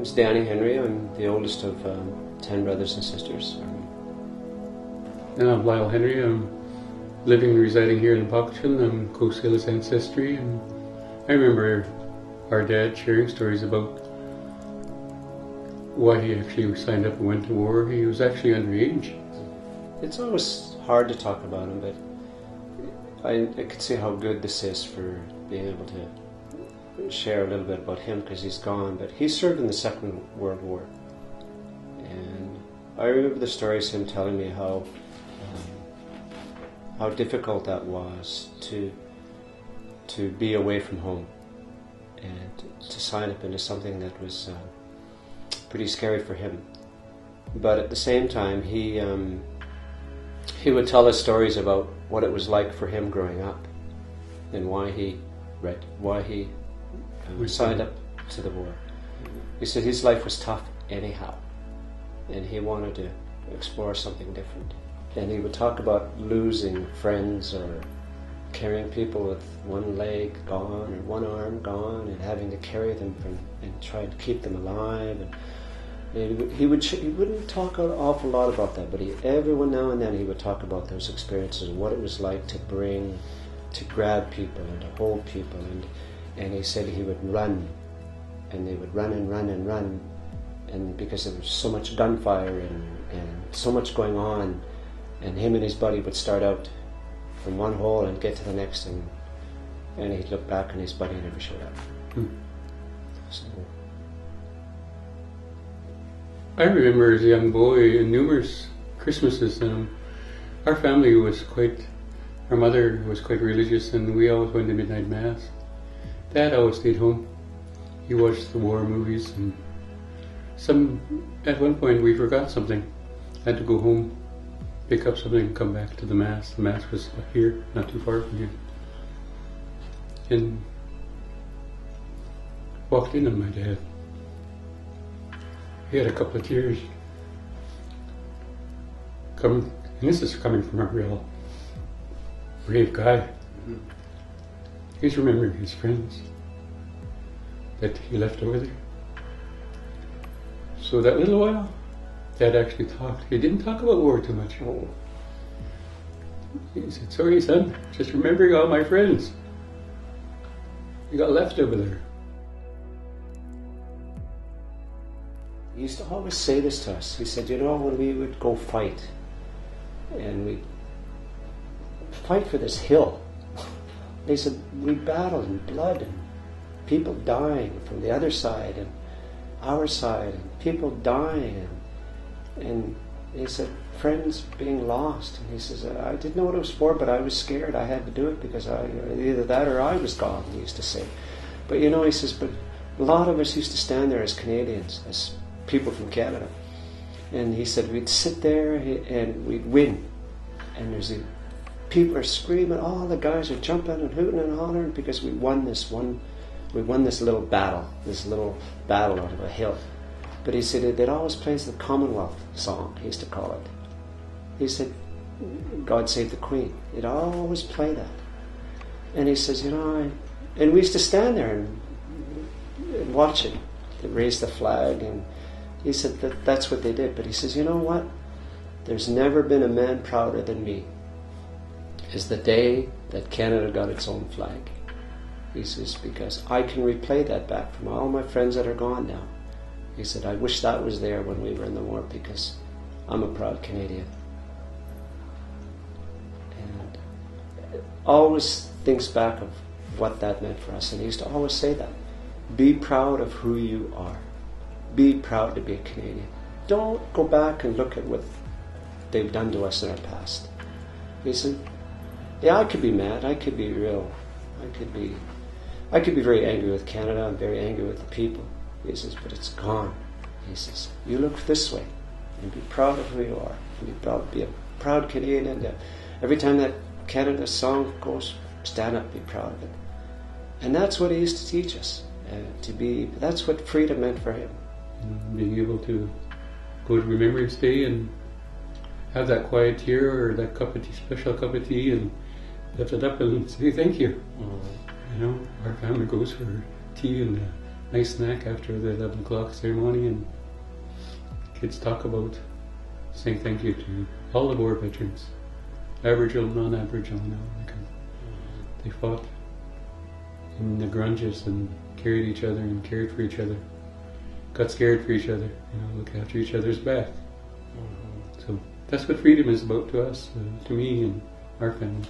name's Danny Henry. I'm the oldest of 10 brothers and sisters. And I'm Lyle Henry. I'm living and residing here in Pauquachin. I'm Coast Salish ancestry, and I remember our dad sharing stories about why he actually signed up and went to war. He was actually underage. It's always hard to talk about him, but I could see how good this is for being able to share a little bit about him, because he's gone, but he served in the Second World War. And I remember the stories, him telling me how difficult that was to be away from home and to sign up into something that was pretty scary for him. But at the same time, he would tell us stories about what it was like for him growing up and why he signed up to the war. He said his life was tough anyhow, and he wanted to explore something different. And he would talk about losing friends or carrying people with one leg gone or one arm gone and having to carry them and try to keep them alive. And he wouldn't talk an awful lot about that, but every now and then he would talk about those experiences and what it was like to grab people and to hold people. And he said he would run, and they would run and run and run, and because there was so much gunfire and so much going on, and him and his buddy would start out from one hole and get to the next, and he'd look back and his buddy never showed up. So, I remember as a young boy in numerous Christmases, our family was our mother was quite religious, and we always went to midnight mass. Dad always stayed home. He watched the war movies, and at one point we forgot something. Had to go home, pick up something, and come back to the mass. The mass was here, not too far from here. And walked in on my dad. He had a couple of tears. And this is coming from a real brave guy. He's remembering his friends that he left over there. So that little while, Dad actually talked. He didn't talk about war too much. He said, "Sorry, son, just remembering all my friends. You got left over there." He used to always say this to us. He said, when we would go fight, and we'd fight for this hill, he said, we battled in blood and people dying from the other side and our side and people dying. And he said, friends being lost. And he says, I didn't know what it was for, but I was scared. I had to do it because either that or I was gone, he used to say. But he says, but a lot of us used to stand there as Canadians, as people from Canada. And he said, we'd sit there and we'd win. And people are screaming, all the guys are jumping and hooting and hollering because we won this little battle out of a hill. But he said they'd always play the Commonwealth song, he used to call it. He said, God Save the Queen. They'd always play that. And he says, and we used to stand there and watch it. They raised the flag, and he said that's what they did. But he says, you know what? There's never been a man prouder than me. Is the day that Canada got its own flag. He says, because I can replay that back from all my friends that are gone now. He said, I wish that was there when we were in the war, because I'm a proud Canadian. And always thinks back of what that meant for us. And he used to always say that. Be proud of who you are. Be proud to be a Canadian. Don't go back and look at what they've done to us in our past. He said, yeah, I could be mad. I could be real. I could be very angry with Canada. I'm very angry with the people. He says, but it's gone. He says, you look this way and be proud of who you are. And be a proud Canadian. And every time that Canada song goes, stand up, be proud of it. And that's what he used to teach us. That's what freedom meant for him. Being able to go to Remembrance Day and have that quiet tear or that cup of tea, special cup of tea, and lift it up and say thank you. Our family goes for tea and nice snack after the 11 o'clock ceremony, and kids talk about saying thank you to all the war veterans, Aboriginal, non-Aboriginal now, because they fought in the grunges and carried each other and cared for each other, got scared for each other, look after each other's back. So that's what freedom is about to us, to me and our family.